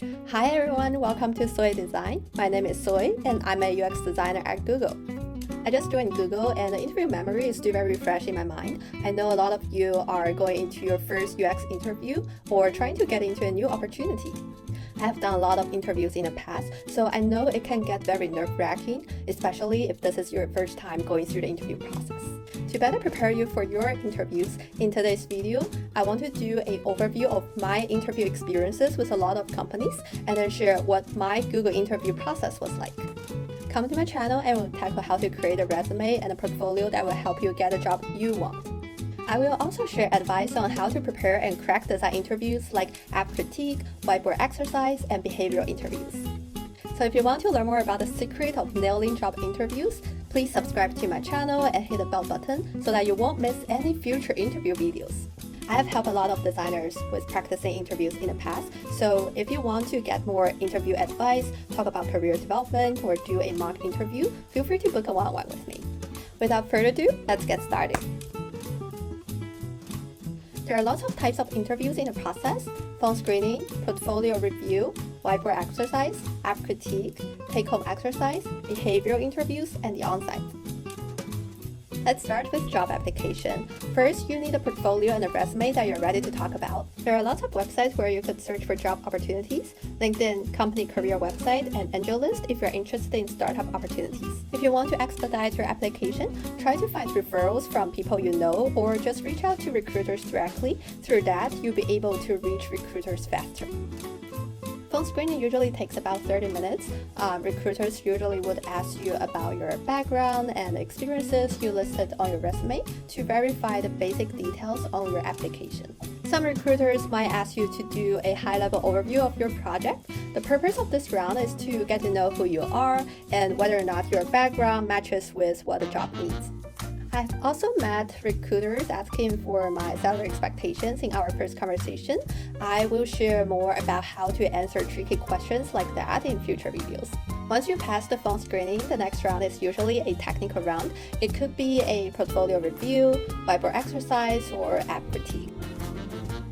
Hi everyone, welcome to Soy Design. My name is Soy and I'm a UX designer at Google. I just joined Google and the interview memory is still very fresh in my mind. I know a lot of you are going into your first UX interview or trying to get into a new opportunity. I have done a lot of interviews in the past, so I know it can get very nerve-wracking, especially if this is your first time going through the interview process. To better prepare you for your interviews, in today's video, I want to do an overview of my interview experiences with a lot of companies and then share what my Google interview process was like. Come to my channel and we'll tackle how to create a resume and a portfolio that will help you get a job you want. I will also share advice on how to prepare and crack design interviews like app critique, whiteboard exercise, and behavioral interviews. So if you want to learn more about the secret of nailing job interviews, please subscribe to my channel and hit the bell button so that you won't miss any future interview videos. I have helped a lot of designers with practicing interviews in the past, so if you want to get more interview advice, talk about career development, or do a mock interview, feel free to book a one-on-one with me. Without further ado, let's get started. There are lots of types of interviews in the process: phone screening, portfolio review, whiteboard exercise, app critique, take-home exercise, behavioral interviews, and the on-site. Let's start with job application. First, you need a portfolio and a resume that you're ready to talk about. There are lots of websites where you could search for job opportunities: LinkedIn, company career website, and AngelList if you're interested in startup opportunities. If you want to expedite your application, try to find referrals from people you know or just reach out to recruiters directly. Through that, you'll be able to reach recruiters faster. Phone screening usually takes about 30 minutes. Recruiters usually would ask you about your background and experiences you listed on your resume to verify the basic details on your application. Some recruiters might ask you to do a high-level overview of your project. The purpose of this round is to get to know who you are and whether or not your background matches with what the job needs. I've also met recruiters asking for my salary expectations in our first conversation. I will share more about how to answer tricky questions like that in future videos. Once you pass the phone screening, the next round is usually a technical round. It could be a portfolio review, whiteboard exercise, or app critique.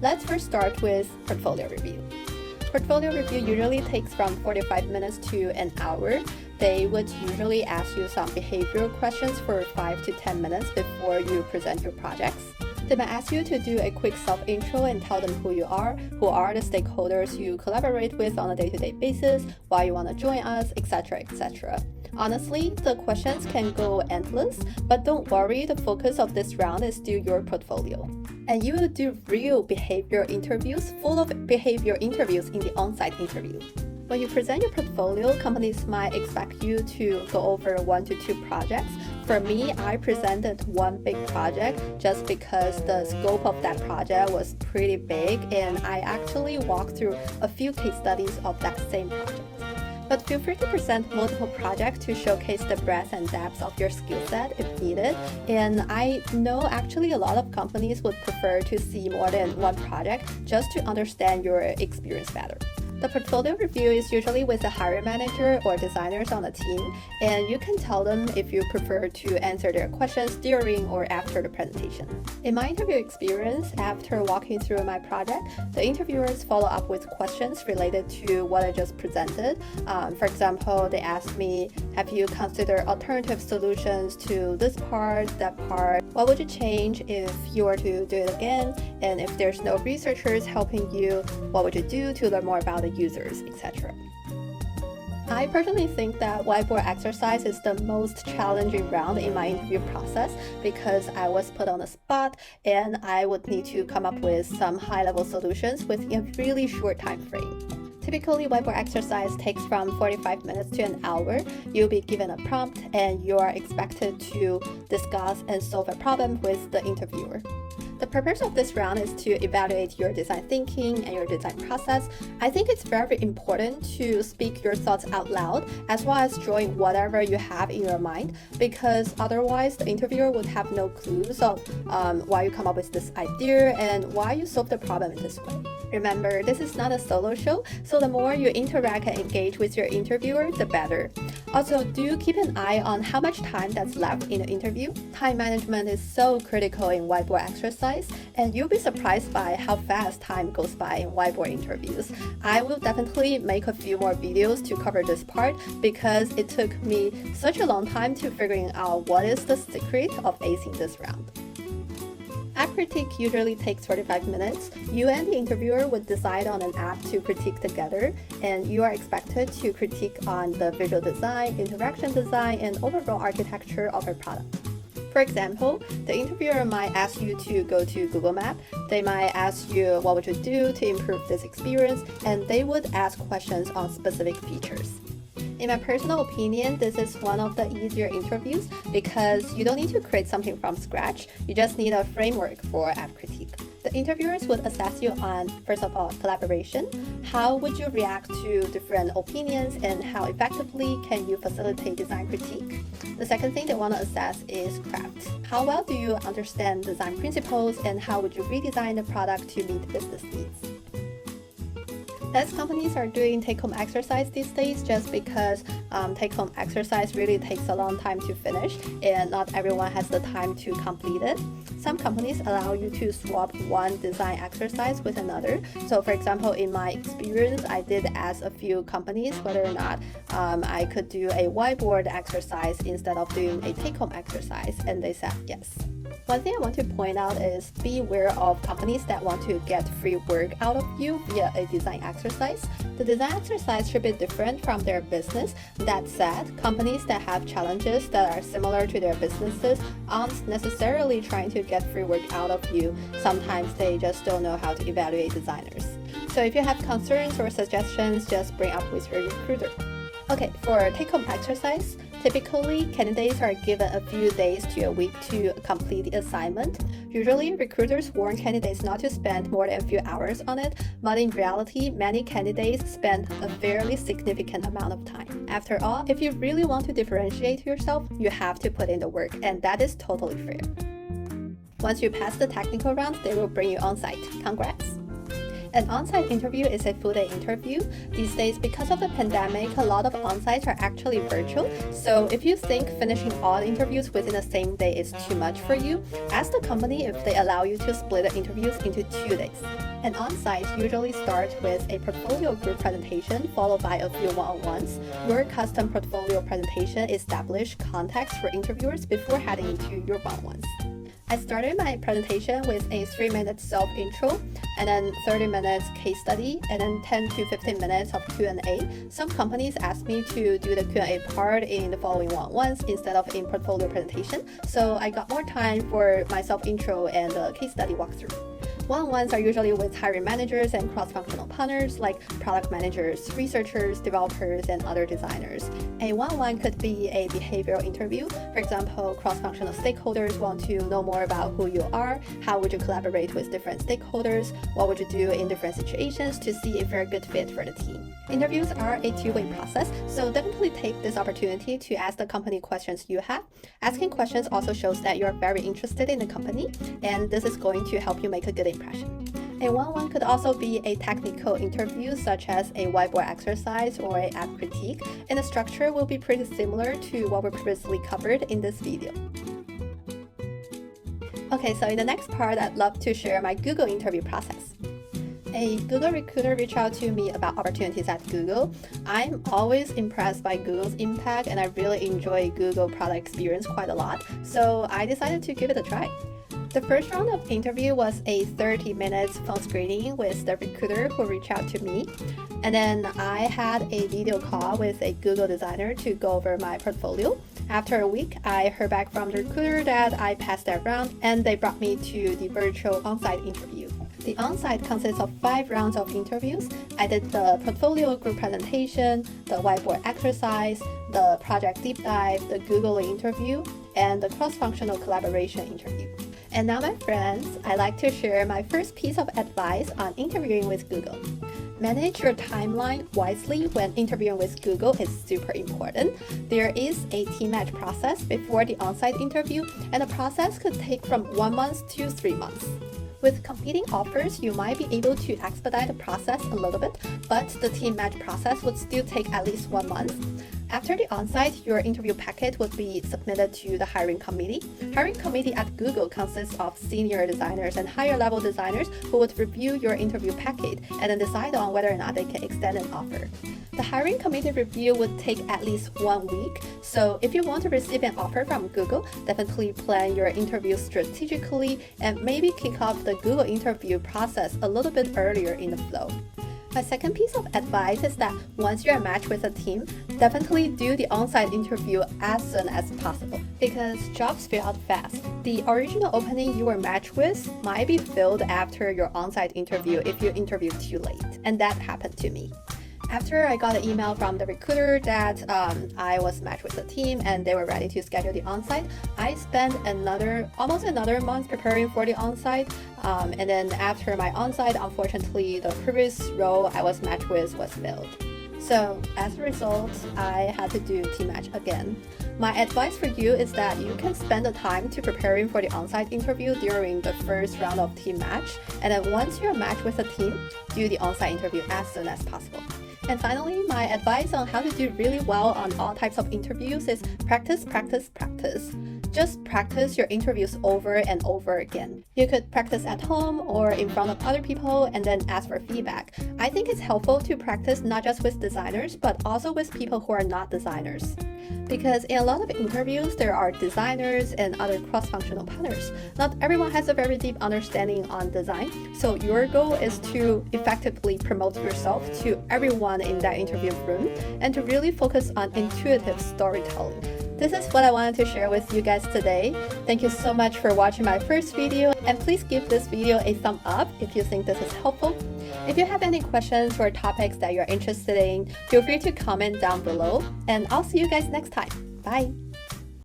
Let's first start with portfolio review. Portfolio review usually takes from 45 minutes to an hour. They would usually ask you some behavioral questions for 5 to 10 minutes before you present your projects. They might ask you to do a quick self-intro and tell them who you are, who are the stakeholders you collaborate with on a day-to-day basis, why you want to join us, etc., etc. Honestly, the questions can go endless, but don't worry, the focus of this round is still your portfolio. And you will do real behavior interviews, full of behavior interviews in the on-site interview. When you present your portfolio, companies might expect you to go over 1 to 2 projects. For me, I presented one big project just because the scope of that project was pretty big, and I actually walked through a few case studies of that same project. But feel free to present multiple projects to showcase the breadth and depth of your skill set if needed. And I know actually a lot of companies would prefer to see more than one project just to understand your experience better. The portfolio review is usually with a hiring manager or designers on the team, and you can tell them if you prefer to answer their questions during or after the presentation. In my interview experience, after walking through my project, the interviewers follow up with questions related to what I just presented. For example, they asked me, have you considered alternative solutions to this part, that part? What would you change if you were to do it again? And if there's no researchers helping you, what would you do to learn more about the users, etc. I personally think that whiteboard exercise is the most challenging round in my interview process because I was put on the spot and I would need to come up with some high-level solutions within a really short time frame. Typically, whiteboard exercise takes from 45 minutes to an hour. You'll be given a prompt and you are expected to discuss and solve a problem with the interviewer. The purpose of this round is to evaluate your design thinking and your design process. I think it's very important to speak your thoughts out loud as well as drawing whatever you have in your mind, because otherwise the interviewer would have no clues of why you come up with this idea and why you solve the problem in this way. Remember, this is not a solo show, so the more you interact and engage with your interviewer, the better. Also, do keep an eye on how much time that's left in the interview. Time management is so critical in whiteboard exercise. exercise, and you'll be surprised by how fast time goes by in whiteboard interviews. I will definitely make a few more videos to cover this part because it took me such a long time to figuring out what is the secret of acing this round. App critique usually takes 45 minutes. You and the interviewer would decide on an app to critique together, and you are expected to critique on the visual design, interaction design, and overall architecture of your product. For example, the interviewer might ask you to go to Google Maps. They might ask you what would you do to improve this experience, and they would ask questions on specific features. In my personal opinion, this is one of the easier interviews because you don't need to create something from scratch. You just need a framework for app critique. The interviewers would assess you on, first of all, collaboration. How would you react to different opinions and how effectively can you facilitate design critique? The second thing they want to assess is craft. How well do you understand design principles and how would you redesign the product to meet business needs? Less companies are doing take-home exercise these days just because take-home exercise really takes a long time to finish and not everyone has the time to complete it. Some companies allow you to swap one design exercise with another. So for example, in my experience, I did ask a few companies whether or not I could do a whiteboard exercise instead of doing a take-home exercise, and they said yes. One thing I want to point out is be aware of companies that want to get free work out of you via a design exercise. The design exercise should be different from their business. That said, companies that have challenges that are similar to their businesses aren't necessarily trying to get free work out of you. Sometimes they just don't know how to evaluate designers. So if you have concerns or suggestions, just bring up with your recruiter. Okay, for take-home exercise, typically candidates are given a few days to a week to complete the assignment. Usually, recruiters warn candidates not to spend more than a few hours on it, but in reality, many candidates spend a fairly significant amount of time. After all, if you really want to differentiate yourself, you have to put in the work, and that is totally fair. Once you pass the technical rounds, they will bring you on-site. Congrats! An on-site interview is a full-day interview. These days, because of the pandemic, a lot of on-sites are actually virtual. So if you think finishing all the interviews within the same day is too much for you, ask the company if they allow you to split the interviews into 2 days. An on-site usually starts with a portfolio group presentation followed by a few one-on-ones. Your custom portfolio presentation establishes context for interviewers before heading into your one-on-ones. I started my presentation with a 3-minute self-intro, and then 30 minutes case study, and then 10 to 15 minutes of Q&A. Some companies asked me to do the Q&A part in the following one-on-ones instead of in portfolio presentation, so I got more time for my self-intro and the case study walkthrough. One-on-ones are usually with hiring managers and cross-functional partners like product managers, researchers, developers, and other designers. A one-on-one could be a behavioral interview. For example, cross-functional stakeholders want to know more about who you are, how would you collaborate with different stakeholders, what would you do in different situations to see if you're a good fit for the team. Interviews are a two-way process, so definitely take this opportunity to ask the company questions you have. Asking questions also shows that you're very interested in the company, and this is going to help you make a good impression. A one-on-one could also be a technical interview such as a whiteboard exercise or an app critique, and the structure will be pretty similar to what we previously covered in this video. Okay, so in the next part, I'd love to share my Google interview process. A Google recruiter reached out to me about opportunities at Google. I'm always impressed by Google's impact and I really enjoy Google product experience quite a lot, so I decided to give it a try. The first round of interview was a 30 minutes phone screening with the recruiter who reached out to me. And then I had a video call with a Google designer to go over my portfolio. After a week, I heard back from the recruiter that I passed that round and they brought me to the virtual on-site interview. The on-site consists of 5 rounds of interviews. I did the portfolio group presentation, the whiteboard exercise, the project deep dive, the Google interview, and the cross-functional collaboration interview. And now, my friends, I'd like to share my first piece of advice on interviewing with Google. Manage your timeline wisely when interviewing with Google is super important. There is a team match process before the on-site interview, and the process could take from 1 month to 3 months. With competing offers, you might be able to expedite the process a little bit, but the team match process would still take at least 1 month. After the onsite, your interview packet would be submitted to the hiring committee. Hiring committee at Google consists of senior designers and higher level designers who would review your interview packet and then decide on whether or not they can extend an offer. The hiring committee review would take at least 1 week, so if you want to receive an offer from Google, definitely plan your interview strategically and maybe kick off the Google interview process a little bit earlier in the flow. My second piece of advice is that once you're matched with a team, definitely do the on-site interview as soon as possible because jobs fill out fast. The original opening you were matched with might be filled after your on-site interview if you interviewed too late, and that happened to me. After I got an email from the recruiter that I was matched with the team and they were ready to schedule the onsite, I spent almost another month preparing for the onsite. And then after my onsite, unfortunately, the previous role I was matched with was filled. So as a result, I had to do team match again. My advice for you is that you can spend the time to preparing for the on-site interview during the first round of team match, and then once you're matched with a team, do the on-site interview as soon as possible. And finally, my advice on how to do really well on all types of interviews is practice, practice, practice. Just practice your interviews over and over again. You could practice at home or in front of other people and then ask for feedback. I think it's helpful to practice not just with designers, but also with people who are not designers. Because in a lot of interviews, there are designers and other cross-functional partners. Not everyone has a very deep understanding on design, so your goal is to effectively promote yourself to everyone in that interview room and to really focus on intuitive storytelling. This is what I wanted to share with you guys today. Thank you so much for watching my first video, and please give this video a thumb up if you think this is helpful. If you have any questions or topics that you're interested in, feel free to comment down below, and I'll see you guys next time. Bye!